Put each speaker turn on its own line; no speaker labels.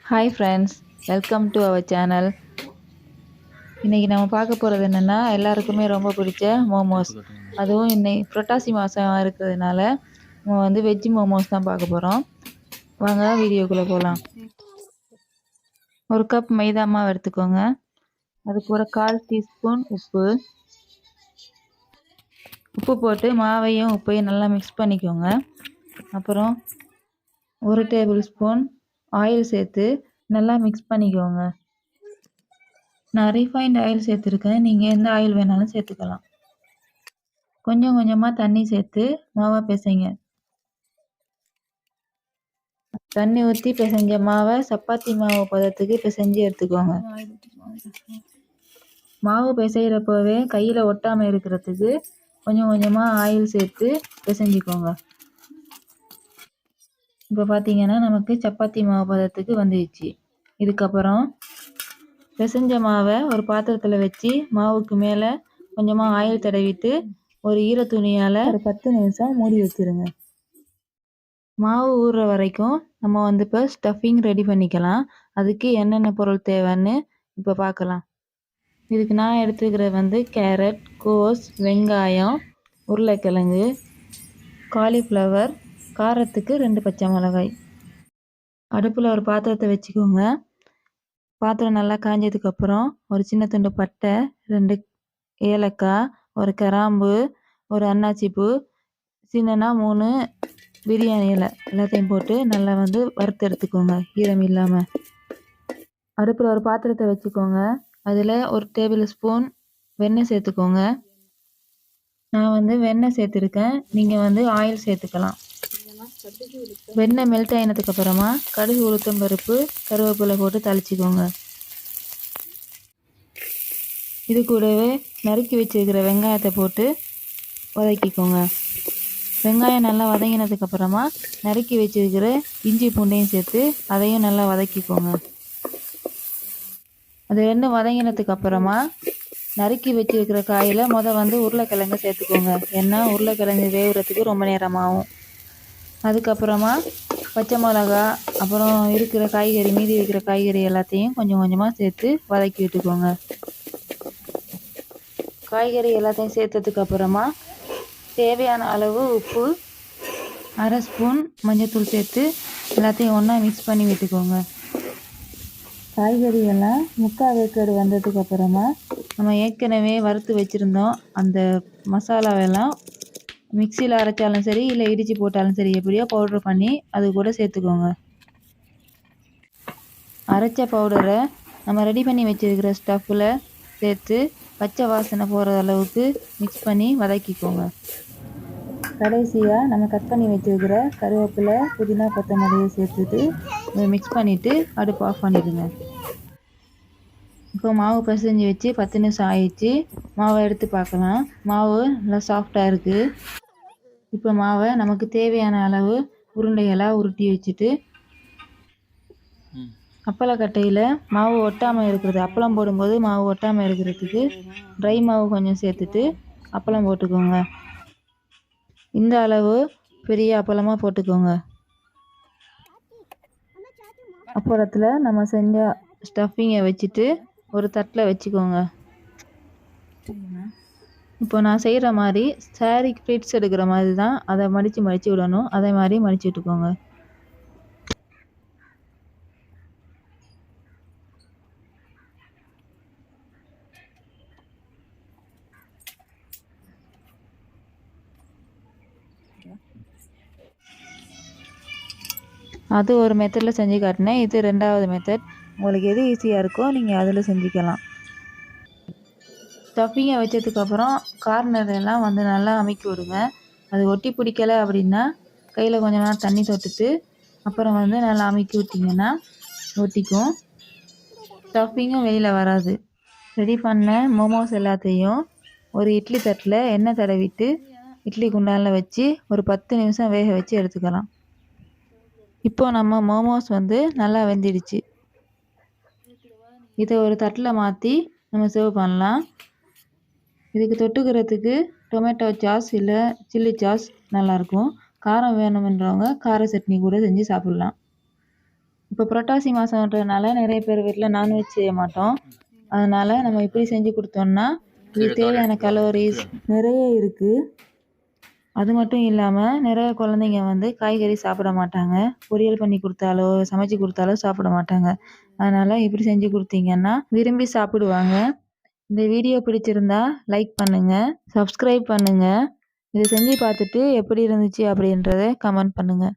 Hi friends, welcome to our channel. இன்றைக்கி நம்ம பார்க்க போகிறது என்னென்னா, எல்லாருக்குமே ரொம்ப பிடிச்ச மோமோஸ். அதுவும் இன்னைக்கு புரட்டாசி மாதம் இருக்கிறதுனால நம்ம வந்து வெஜ் மோமோஸ் தான் பார்க்க போகிறோம். வாங்க வீடியோக்குள்ளே போகலாம். ஒரு கப் மைதா மாவு எடுத்துக்கோங்க. அது கூட 1/4 டீஸ்பூன் உப்பு போட்டு மாவையும் உப்பையும் நல்லா மிக்ஸ் பண்ணிக்கோங்க. அப்புறம் 1 டேபிள் ஸ்பூன் ஆயில் சேர்த்து நல்லா மிக்ஸ் பண்ணிக்கோங்க. நான் ரீஃபைண்ட் ஆயில் சேர்த்துருக்கேன். நீங்கள் எந்த ஆயில் வேணாலும் சேர்த்துக்கலாம். கொஞ்சம் கொஞ்சமாக தண்ணி சேர்த்து மாவை பிசைங்க. தண்ணி ஊற்றி பிசைஞ்ச மாவை சப்பாத்தி மாவு பதத்துக்கு பிசைஞ்சு எடுத்துக்கோங்க. மாவு பிசைகிறப்பவே கையில் ஒட்டாமல் இருக்கிறதுக்கு கொஞ்சம் கொஞ்சமாக ஆயில் சேர்த்து பிசைஞ்சிக்கோங்க. இப்போ பார்த்தீங்கன்னா நமக்கு சப்பாத்தி மாவு பதத்துக்கு வந்துடுச்சு. இதுக்கப்புறம் பிசைஞ்ச மாவை ஒரு பாத்திரத்தில் வச்சு மாவுக்கு மேலே கொஞ்சமாக ஆயில் தடவிட்டு ஒரு ஈர துணியால் ஒரு 10 நிமிஷம் மூடி வச்சுருங்க. மாவு ஊறுற வரைக்கும் நம்ம வந்து இப்போ ஸ்டஃபிங் ரெடி பண்ணிக்கலாம். அதுக்கு என்னென்ன பொருள் தேவைன்னு இப்போ பார்க்கலாம். இதுக்கு நான் எடுத்துக்கிறது வந்து கேரட், கோஸ், வெங்காயம், உருளைக்கிழங்கு, காலிஃப்ளவர், காரத்துக்கு 2 பச்சை மிளகாய். அடுப்பில் ஒரு பாத்திரத்தை வச்சுக்கோங்க. பாத்திரம் நல்லா காஞ்சதுக்கப்புறம் ஒரு சின்ன துண்டு பட்டை, 2 ஏலக்காய், ஒரு கிராம்பு, ஒரு அன்னாச்சி பூ, சின்னனா 3 பிரியாணி இலை எல்லாத்தையும் போட்டு நல்லா வந்து வறுத்து எடுத்துக்கோங்க ஈரம் இல்லாமல். அடுப்பில் ஒரு பாத்திரத்தை வச்சுக்கோங்க. அதில் 1 டேபிள் ஸ்பூன் வெண்ணெய் சேர்த்துக்கோங்க. நான் வந்து வெண்ணெய் சேர்த்துருக்கேன். நீங்கள் வந்து ஆயில் சேர்த்துக்கலாம். வெண்ணெய் மெல்ட் ஆகினதுக்கு அப்புறமா கடுகு, உளுத்தம் பருப்பு, கருவேப்பிலை போட்டு தாளிச்சிக்கோங்க. இது கூடவே நறுக்கி வச்சிருக்கிற வெங்காயத்தை போட்டு வதக்கிக்கோங்க. வெங்காயம் நல்லா வதங்கினதுக்கு அப்புறமா நறுக்கி வச்சிருக்கிற இஞ்சி பூண்டையும் சேர்த்து அதையும் நல்லா வதக்கிக்கோங்க. அது ரெண்டும் வதங்கினதுக்கு அப்புறமா நறுக்கி வச்சிருக்கிற காயில் வந்து உருளைக்கிழங்கு சேர்த்துக்கோங்க. ஏன்னா உருளைக்கிழங்கு வேவுறதுக்கு ரொம்ப நேரமாகும். அதுக்கப்புறமா பச்சை மிளகா, அப்புறம் இருக்கிற காய்கறி, மீதி இருக்கிற காய்கறி எல்லாத்தையும் கொஞ்சம் கொஞ்சமாக சேர்த்து வதக்கி விட்டுக்கோங்க. காய்கறி எல்லாத்தையும் சேர்த்ததுக்கு அப்புறமா தேவையான அளவு உப்பு, 1/2 ஸ்பூன் மஞ்சள்தூள் சேர்த்து எல்லாத்தையும் ஒன்றா மிக்ஸ் பண்ணி விட்டுக்கோங்க. காய்கறி எல்லாம் 3/4 வேக்காடு வந்ததுக்கு அப்புறமா நம்ம ஏற்கனவே வறுத்து வச்சுருந்தோம் அந்த மசாலாவெல்லாம் மிக்சியில் அரைச்சாலும் சரி, இல்லை இடித்து போட்டாலும் சரி, எப்படியோ பவுட்ரு பண்ணி அது கூட சேர்த்துக்கோங்க. அரைச்ச பவுடரை நம்ம ரெடி பண்ணி வச்சுருக்கிற ஸ்டஃப்பில் சேர்த்து பச்சை வாசனை போகிற அளவுக்கு மிக்ஸ் பண்ணி வதக்கிக்கோங்க. கடைசியாக நம்ம கட் பண்ணி வச்சுருக்கிற கருவேப்பிலை, புதினா, கொத்தமல்லியை சேர்த்துட்டு மிக்ஸ் பண்ணிவிட்டு அடுப்பு ஆஃப் பண்ணிடுங்க. இப்போ மாவு பிசைஞ்சு வச்சு 10 நிமிஷம் ஆயிடுச்சு. மாவை எடுத்து பார்க்கலாம். மாவு நல்லா சாஃப்டாக இருக்குது. இப்போ மாவை நமக்கு தேவையான அளவு உருண்டைகளாக உருட்டி வச்சுட்டு அப்பளக்கட்டையில் மாவு ஒட்டாமல் இருக்கிறது, அப்பளம் போடும்போது மாவு ஒட்டாமல் இருக்கிறதுக்கு ட்ரை மாவு கொஞ்சம் சேர்த்துட்டு அப்பளம் போட்டுக்கோங்க. இந்த அளவு பெரிய அப்பளமாக போட்டுக்கோங்க. அப்பளத்தில் நம்ம செஞ்ச ஸ்டஃபிங்கை வச்சுட்டு ஒரு தட்டில் வச்சுக்கோங்க. இப்போ நான் செய்கிற மாதிரி சாரீ ஃப்ளிட்ஸ் எடுக்கிற மாதிரி தான் அதை மடித்து விடணும். அதே மாதிரி மடித்து விட்டுக்கோங்க. அது ஒரு மெத்தடில் செஞ்சு காட்டினேன். இது 2வது மெத்தட். உங்களுக்கு எது ஈஸியாக இருக்கோ நீங்கள் அதில் செஞ்சுக்கலாம். ஸ்டஃபிங்கை வச்சதுக்கப்புறம் கார்னர் எல்லாம் வந்து நல்லா அமுக்கி விடுங்க. அது ஒட்டி பிடிக்கலை அப்படின்னா கையில் கொஞ்சம் நேரம் தண்ணி தொட்டுட்டு அப்புறம் வந்து நல்லா அமுக்கி விட்டிங்கன்னா ஒட்டிக்கும். ஸ்டஃபிங்கும் வெளியில் வராது. ரெடி பண்ண மோமோஸ் எல்லாத்தையும் ஒரு இட்லி தட்டில் எண்ணெய் தடவிட்டு இட்லி குண்டானில் வச்சு ஒரு 10 நிமிஷம் வேக வச்சு எடுத்துக்கலாம். இப்போ நம்ம மோமோஸ் வந்து நல்லா வெந்துடுச்சு. இதை ஒரு தட்டில் மாற்றி நம்ம சர்வ் பண்ணலாம். இதுக்கு தொட்டுக்கிறதுக்கு டொமேட்டோ சாஸ் இல்லை சில்லி சாஸ் நல்லாயிருக்கும். காரம் வேணுமென்றவங்க கார சட்னி கூட செஞ்சு சாப்பிட்லாம். இப்போ புரட்டாசி மாதம்ன்றதுனால நிறைய பேர் வீட்டில் நான்வெஜ் செய்ய மாட்டோம். அதனால் நம்ம இப்படி செஞ்சு கொடுத்தோம்னா இதுக்கு தேவையான கலோரிஸ் நிறைய இருக்குது. அது மட்டும் இல்லாமல் நிறைய குழந்தைங்க வந்து காய்கறி சாப்பிட மாட்டாங்க. பொரியல் பண்ணி கொடுத்தாலோ சமைச்சு கொடுத்தாலோ சாப்பிட மாட்டாங்க. அதனால் இப்படி செஞ்சு கொடுத்தீங்கன்னா விரும்பி சாப்பிடுவாங்க. இந்த வீடியோ பிடிச்சிருந்தா லைக் பண்ணுங்கள், சப்ஸ்கிரைப் பண்ணுங்கள். இதை செஞ்சு பார்த்துட்டு எப்படி இருந்துச்சு அப்படின்றத கமெண்ட் பண்ணுங்கள்.